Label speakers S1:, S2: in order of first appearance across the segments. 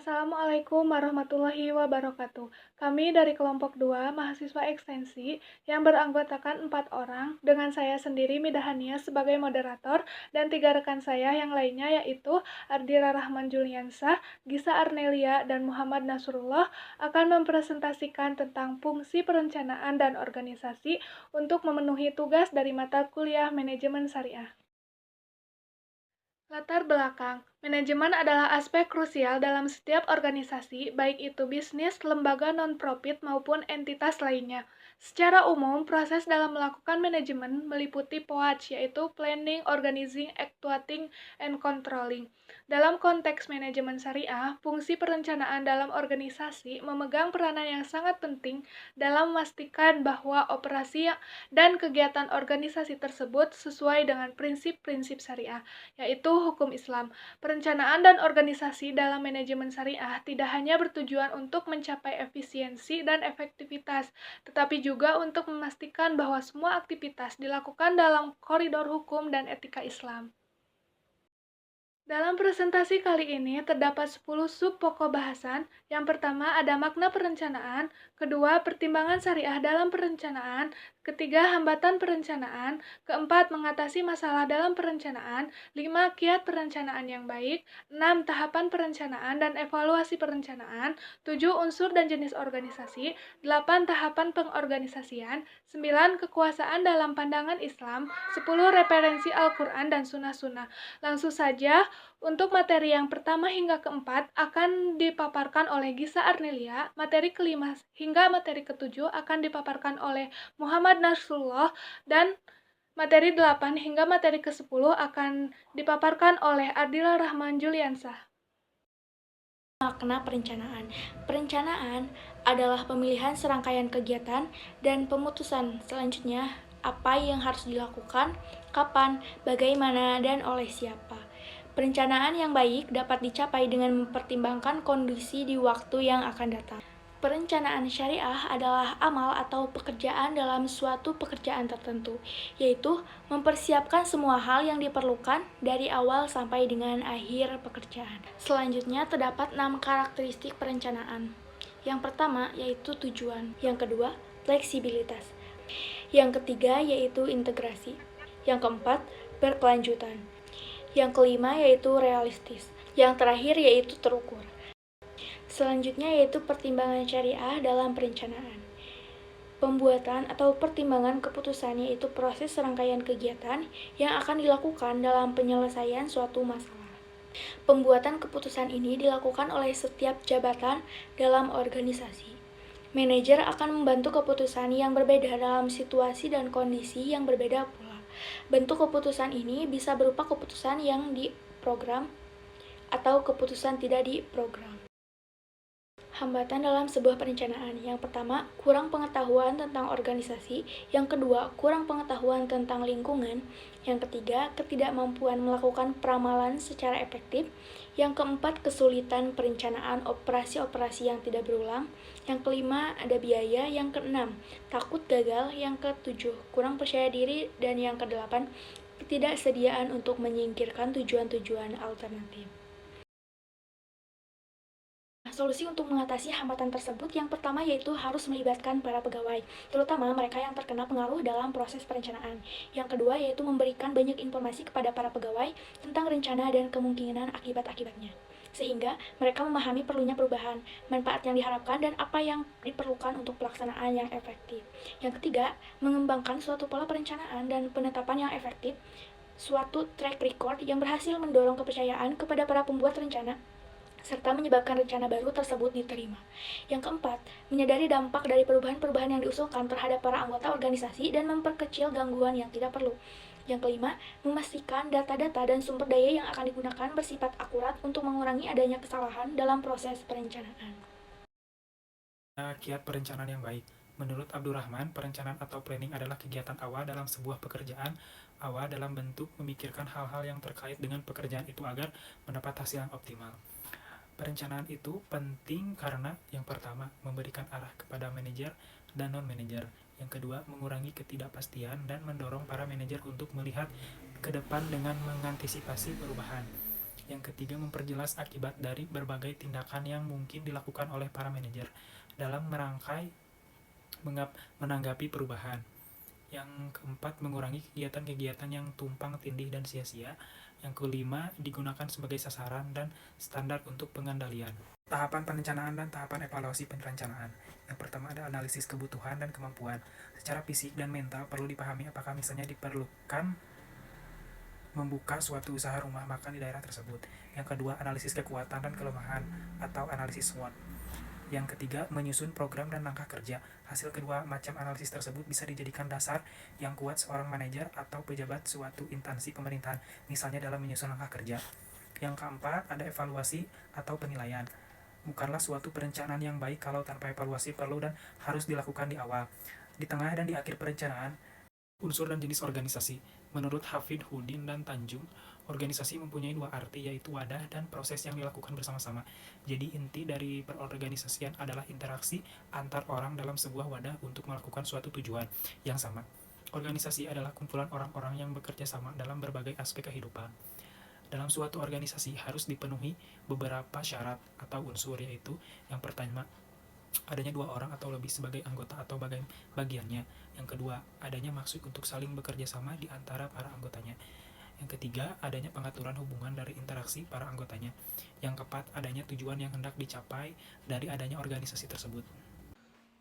S1: Assalamualaikum warahmatullahi wabarakatuh. Kami dari kelompok 2 mahasiswa ekstensi yang beranggotakan 4 orang dengan saya sendiri Midahania sebagai moderator dan 3 rekan saya yang lainnya yaitu Ardira Rahman Juliansah, Gisa Arnelia, dan Muhammad Nasrullah akan mempresentasikan tentang fungsi perencanaan dan organisasi untuk memenuhi tugas dari mata kuliah manajemen syariah. Latar belakang, manajemen adalah aspek krusial dalam setiap organisasi, baik itu bisnis, lembaga non-profit, maupun entitas lainnya. Secara umum, proses dalam melakukan manajemen meliputi POAC, yaitu Planning, Organizing, Actuating, and Controlling. Dalam konteks manajemen syariah, fungsi perencanaan dalam organisasi memegang peranan yang sangat penting dalam memastikan bahwa operasi dan kegiatan organisasi tersebut sesuai dengan prinsip-prinsip syariah, yaitu hukum Islam. Perencanaan dan organisasi dalam manajemen syariah tidak hanya bertujuan untuk mencapai efisiensi dan efektivitas, tetapi juga untuk memastikan bahwa semua aktivitas dilakukan dalam koridor hukum dan etika Islam. Dalam presentasi kali ini terdapat 10 sub pokok bahasan. Yang pertama ada makna perencanaan, kedua pertimbangan syariah dalam perencanaan, ketiga hambatan perencanaan, keempat mengatasi masalah dalam perencanaan, 5 kiat perencanaan yang baik, 6 tahapan perencanaan dan evaluasi perencanaan, 7 unsur dan jenis organisasi, 8 tahapan pengorganisasian, 9 kekuasaan dalam pandangan Islam, 10 referensi Al-Quran dan Sunnah-Sunnah. Langsung saja, untuk materi yang pertama hingga keempat akan dipaparkan oleh Gisa Arnelia, materi kelima hingga materi ketujuh akan dipaparkan oleh Muhammad Nasrullah, dan materi 8 hingga materi ke-10 akan dipaparkan oleh Ardila Rahman Juliansah.
S2: Makna perencanaan. Perencanaan adalah pemilihan serangkaian kegiatan dan pemutusan selanjutnya apa yang harus dilakukan, kapan, bagaimana, dan oleh siapa. Perencanaan yang baik dapat dicapai dengan mempertimbangkan kondisi di waktu yang akan datang. Perencanaan syariah adalah amal atau pekerjaan dalam suatu pekerjaan tertentu, yaitu mempersiapkan semua hal yang diperlukan dari awal sampai dengan akhir pekerjaan. Selanjutnya terdapat 6 karakteristik perencanaan. Yang pertama yaitu tujuan, yang kedua fleksibilitas, yang ketiga yaitu integrasi, yang keempat berkelanjutan, yang kelima yaitu realistis, yang terakhir yaitu terukur. Selanjutnya yaitu pertimbangan syariah dalam perencanaan. Pembuatan atau pertimbangan keputusan yaitu proses serangkaian kegiatan yang akan dilakukan dalam penyelesaian suatu masalah. Pembuatan keputusan ini dilakukan oleh setiap jabatan dalam organisasi. Manajer akan membantu keputusan yang berbeda dalam situasi dan kondisi yang berbeda pula. Bentuk keputusan ini bisa berupa keputusan yang diprogram atau keputusan tidak diprogram. Hambatan dalam sebuah perencanaan. Yang pertama, kurang pengetahuan tentang organisasi. Yang kedua, kurang pengetahuan tentang lingkungan. Yang ketiga, ketidakmampuan melakukan peramalan secara efektif. Yang keempat, kesulitan perencanaan operasi-operasi yang tidak berulang. Yang kelima, ada biaya. Yang keenam, takut gagal. Yang ketujuh, kurang percaya diri. Dan yang kedelapan, ketidaksediaan untuk menyingkirkan tujuan-tujuan alternatif. Solusi untuk mengatasi hambatan tersebut yang pertama yaitu harus melibatkan para pegawai, terutama mereka yang terkena pengaruh dalam proses perencanaan. Yang kedua yaitu memberikan banyak informasi kepada para pegawai tentang rencana dan kemungkinan akibat-akibatnya, sehingga mereka memahami perlunya perubahan, manfaat yang diharapkan, dan apa yang diperlukan untuk pelaksanaan yang efektif. Yang ketiga, mengembangkan suatu pola perencanaan dan penetapan yang efektif, suatu track record yang berhasil mendorong kepercayaan kepada para pembuat rencana, serta menyebabkan rencana baru tersebut diterima. Yang keempat, menyadari dampak dari perubahan-perubahan yang diusulkan terhadap para anggota organisasi dan memperkecil gangguan yang tidak perlu. Yang kelima, memastikan data-data dan sumber daya yang akan digunakan bersifat akurat untuk mengurangi adanya kesalahan dalam proses perencanaan.
S3: Kiat perencanaan yang baik. Menurut Abdurrahman, perencanaan atau planning adalah kegiatan awal dalam sebuah pekerjaan, awal dalam bentuk memikirkan hal-hal yang terkait dengan pekerjaan itu agar mendapat hasil yang optimal. Perencanaan itu penting karena yang pertama, memberikan arah kepada manajer dan non-manajer. Yang kedua, mengurangi ketidakpastian dan mendorong para manajer untuk melihat ke depan dengan mengantisipasi perubahan. Yang ketiga, memperjelas akibat dari berbagai tindakan yang mungkin dilakukan oleh para manajer dalam merangkai menanggapi perubahan. Yang keempat, mengurangi kegiatan-kegiatan yang tumpang tindih dan sia-sia. Yang kelima, digunakan sebagai sasaran dan standar untuk pengendalian. Tahapan perencanaan dan tahapan evaluasi perencanaan. Yang pertama ada analisis kebutuhan dan kemampuan. Secara fisik dan mental perlu dipahami apakah misalnya diperlukan membuka suatu usaha rumah makan di daerah tersebut. Yang kedua, analisis kekuatan dan kelemahan atau analisis SWOT. Yang ketiga, menyusun program dan langkah kerja. Hasil kedua macam analisis tersebut bisa dijadikan dasar yang kuat seorang manajer atau pejabat suatu instansi pemerintahan, misalnya dalam menyusun langkah kerja. Yang keempat, ada evaluasi atau penilaian. Bukanlah suatu perencanaan yang baik kalau tanpa evaluasi perlu dan harus dilakukan di awal, di tengah, dan di akhir perencanaan. Unsur dan jenis organisasi. Menurut Hafid Hudin dan Tanjung, organisasi mempunyai dua arti, yaitu wadah dan proses yang dilakukan bersama-sama. Jadi inti dari perorganisasian adalah interaksi antar orang dalam sebuah wadah untuk melakukan suatu tujuan yang sama. Organisasi adalah kumpulan orang-orang yang bekerja sama dalam berbagai aspek kehidupan. Dalam suatu organisasi harus dipenuhi beberapa syarat atau unsur, yaitu yang pertama, adanya dua orang atau lebih sebagai anggota atau bagiannya. Yang kedua, adanya maksud untuk saling bekerja sama di antara para anggotanya. Yang ketiga, adanya pengaturan hubungan dari interaksi para anggotanya. Yang keempat, adanya tujuan yang hendak dicapai dari adanya organisasi tersebut.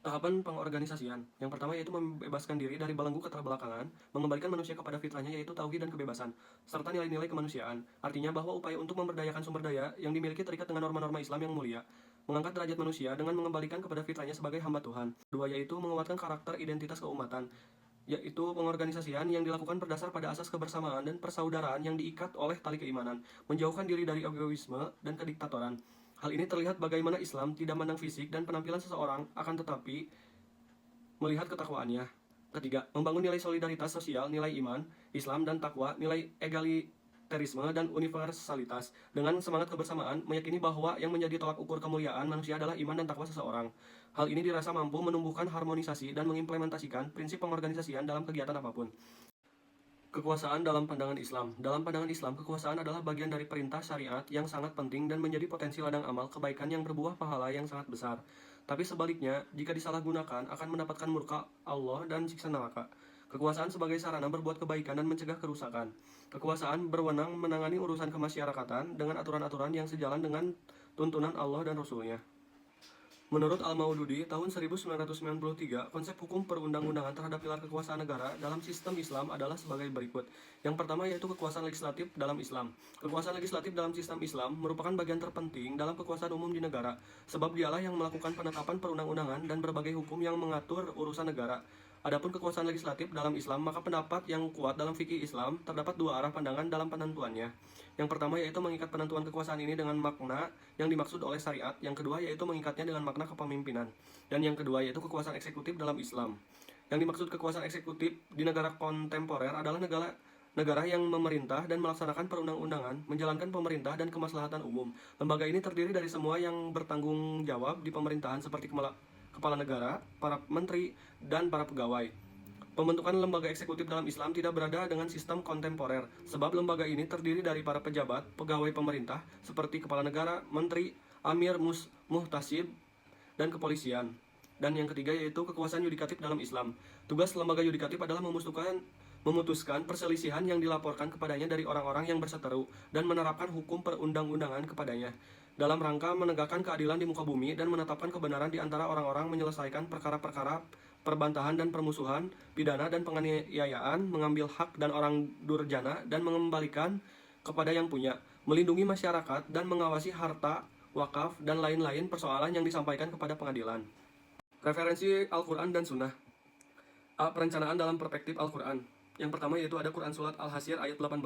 S4: Tahapan pengorganisasian. Yang pertama yaitu membebaskan diri dari belenggu keterbelakangan, mengembalikan manusia kepada fitrahnya yaitu tauhid dan kebebasan, serta nilai-nilai kemanusiaan. Artinya bahwa upaya untuk memberdayakan sumber daya yang dimiliki terikat dengan norma-norma Islam yang mulia, mengangkat derajat manusia dengan mengembalikan kepada fitrahnya sebagai hamba Tuhan. Kedua yaitu menguatkan karakter identitas keumatan, yaitu pengorganisasian yang dilakukan berdasar pada asas kebersamaan dan persaudaraan yang diikat oleh tali keimanan, menjauhkan diri dari egoisme dan kediktatoran. Hal ini terlihat bagaimana Islam tidak memandang fisik dan penampilan seseorang, akan tetapi melihat ketakwaannya. Ketiga, membangun nilai solidaritas sosial, nilai iman, Islam dan takwa, nilai egalitarisme dan universalitas. Dengan semangat kebersamaan, meyakini bahwa yang menjadi tolak ukur kemuliaan manusia adalah iman dan takwa seseorang. Hal ini dirasa mampu menumbuhkan harmonisasi dan mengimplementasikan prinsip pengorganisasian dalam kegiatan apapun. Kekuasaan dalam pandangan Islam. Dalam pandangan Islam, kekuasaan adalah bagian dari perintah syariat yang sangat penting dan menjadi potensi ladang amal kebaikan yang berbuah pahala yang sangat besar. Tapi sebaliknya, jika disalahgunakan akan mendapatkan murka Allah dan siksa neraka. Kekuasaan sebagai sarana berbuat kebaikan dan mencegah kerusakan. Kekuasaan berwenang menangani urusan kemasyarakatan dengan aturan-aturan yang sejalan dengan tuntunan Allah dan Rasul-Nya. Menurut Al-Maududi, tahun 1993, konsep hukum perundang-undangan terhadap pilar kekuasaan negara dalam sistem Islam adalah sebagai berikut. Yang pertama yaitu kekuasaan legislatif dalam Islam. Kekuasaan legislatif dalam sistem Islam merupakan bagian terpenting dalam kekuasaan umum di negara, sebab dialah yang melakukan penetapan perundang-undangan dan berbagai hukum yang mengatur urusan negara. Adapun kekuasaan legislatif dalam Islam, maka pendapat yang kuat dalam fikih Islam terdapat dua arah pandangan dalam penentuannya. Yang pertama yaitu mengikat penentuan kekuasaan ini dengan makna yang dimaksud oleh syariat. Yang kedua yaitu mengikatnya dengan makna kepemimpinan. Dan yang kedua yaitu kekuasaan eksekutif dalam Islam. Yang dimaksud kekuasaan eksekutif di negara kontemporer adalah negara yang memerintah dan melaksanakan perundang-undangan, menjalankan pemerintah dan kemaslahatan umum. Lembaga ini terdiri dari semua yang bertanggung jawab di pemerintahan seperti kepala negara, para menteri, dan para pegawai. Pembentukan lembaga eksekutif dalam Islam tidak berada dengan sistem kontemporer, sebab lembaga ini terdiri dari para pejabat, pegawai pemerintah, seperti kepala negara, menteri, amir, muhtasib, dan kepolisian. Dan yang ketiga yaitu kekuasaan yudikatif dalam Islam. Tugas lembaga yudikatif adalah memutuskan perselisihan yang dilaporkan kepadanya dari orang-orang yang berseteru dan menerapkan hukum perundang-undangan kepadanya dalam rangka menegakkan keadilan di muka bumi dan menetapkan kebenaran di antara orang-orang, menyelesaikan perkara-perkara perbantahan dan permusuhan, pidana dan penganiayaan, mengambil hak dan orang durjana dan mengembalikan kepada yang punya, melindungi masyarakat dan mengawasi harta, wakaf, dan lain-lain persoalan yang disampaikan kepada pengadilan. Referensi Al-Quran dan Sunnah. Perencanaan dalam perspektif Al-Quran. Yang pertama yaitu ada Quran Surat Al-Hasyr ayat 18.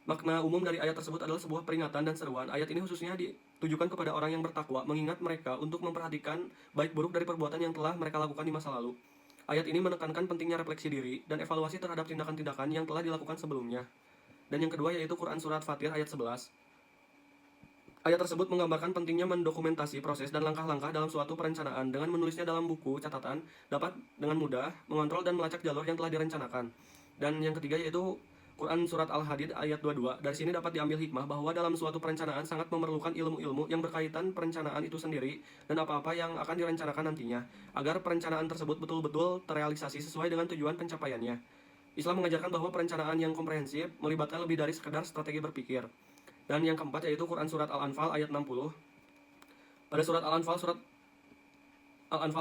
S4: Makna umum dari ayat tersebut adalah sebuah peringatan dan seruan. Ayat ini khususnya ditujukan kepada orang yang bertakwa, mengingat mereka untuk memperhatikan baik buruk dari perbuatan yang telah mereka lakukan di masa lalu. Ayat ini menekankan pentingnya refleksi diri dan evaluasi terhadap tindakan-tindakan yang telah dilakukan sebelumnya. Dan yang kedua yaitu Quran Surat Fatir ayat 11. Ayat tersebut menggambarkan pentingnya mendokumentasi proses dan langkah-langkah dalam suatu perencanaan. Dengan menulisnya dalam buku catatan, dapat dengan mudah mengontrol dan melacak jalur yang telah direncanakan. Dan yang ketiga yaitu Quran Surat Al-Hadid ayat 22. Dari sini dapat diambil hikmah bahwa dalam suatu perencanaan sangat memerlukan ilmu-ilmu yang berkaitan perencanaan itu sendiri dan apa-apa yang akan direncanakan nantinya, agar perencanaan tersebut betul-betul terrealisasi sesuai dengan tujuan pencapaiannya. Islam mengajarkan bahwa perencanaan yang komprehensif melibatkan lebih dari sekedar strategi berpikir. Dan yang keempat yaitu Quran Surat Al-Anfal ayat 60. Pada Surat Al-Anfal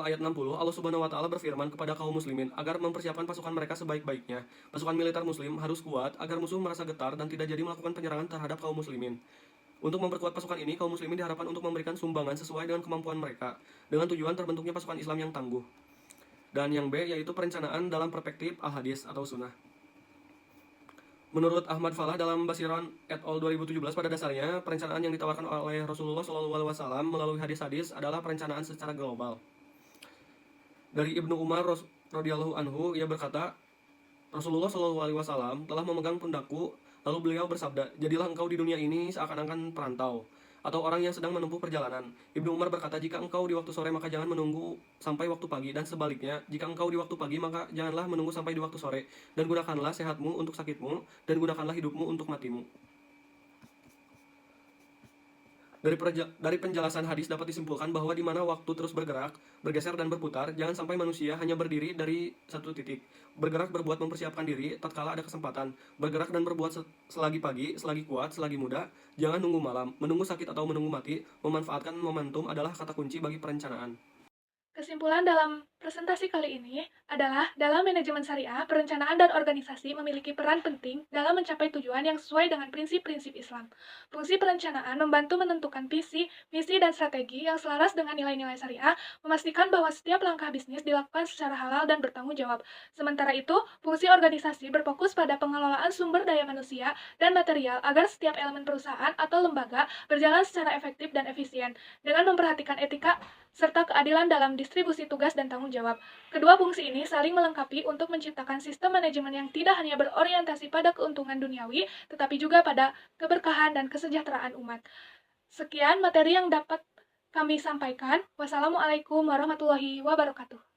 S4: ayat 60, Allah Subhanahu wa taala berfirman kepada kaum muslimin agar mempersiapkan pasukan mereka sebaik-baiknya. Pasukan militer muslim harus kuat agar musuh merasa getar dan tidak jadi melakukan penyerangan terhadap kaum muslimin. Untuk memperkuat pasukan ini, kaum muslimin diharapkan untuk memberikan sumbangan sesuai dengan kemampuan mereka, dengan tujuan terbentuknya pasukan Islam yang tangguh. Dan yang B yaitu perencanaan dalam perspektif al-hadis atau sunnah. Menurut Ahmad Falah dalam Basiron et al. 2017, pada dasarnya perencanaan yang ditawarkan oleh Rasulullah SAW melalui hadis-hadis adalah perencanaan secara global. Dari Ibnu Umar radhiyallahu anhu, ia berkata, Rasulullah SAW telah memegang pundakku, lalu beliau bersabda, jadilah engkau di dunia ini seakan-akan perantau, atau orang yang sedang menempuh perjalanan. Ibnu Umar berkata, jika engkau di waktu sore maka jangan menunggu sampai waktu pagi, dan sebaliknya, jika engkau di waktu pagi maka janganlah menunggu sampai di waktu sore, dan gunakanlah sehatmu untuk sakitmu, dan gunakanlah hidupmu untuk matimu. Dari penjelasan hadis dapat disimpulkan bahwa di mana waktu terus bergerak, bergeser dan berputar, jangan sampai manusia hanya berdiri dari satu titik. Bergerak berbuat mempersiapkan diri tatkala ada kesempatan. Bergerak dan berbuat selagi pagi, selagi kuat, selagi muda. Jangan nunggu malam. Menunggu sakit atau menunggu mati. Memanfaatkan momentum adalah kata kunci bagi perencanaan.
S1: Kesimpulan dalam presentasi kali ini adalah dalam manajemen syariah, perencanaan dan organisasi memiliki peran penting dalam mencapai tujuan yang sesuai dengan prinsip-prinsip Islam. Fungsi perencanaan membantu menentukan visi, misi, dan strategi yang selaras dengan nilai-nilai syariah, memastikan bahwa setiap langkah bisnis dilakukan secara halal dan bertanggung jawab. Sementara itu, fungsi organisasi berfokus pada pengelolaan sumber daya manusia dan material agar setiap elemen perusahaan atau lembaga berjalan secara efektif dan efisien, dengan memperhatikan etika serta keadilan dalam distribusi tugas dan tanggung jawab. Kedua fungsi ini saling melengkapi untuk menciptakan sistem manajemen yang tidak hanya berorientasi pada keuntungan duniawi, tetapi juga pada keberkahan dan kesejahteraan umat. Sekian materi yang dapat kami sampaikan. Wassalamualaikum warahmatullahi wabarakatuh.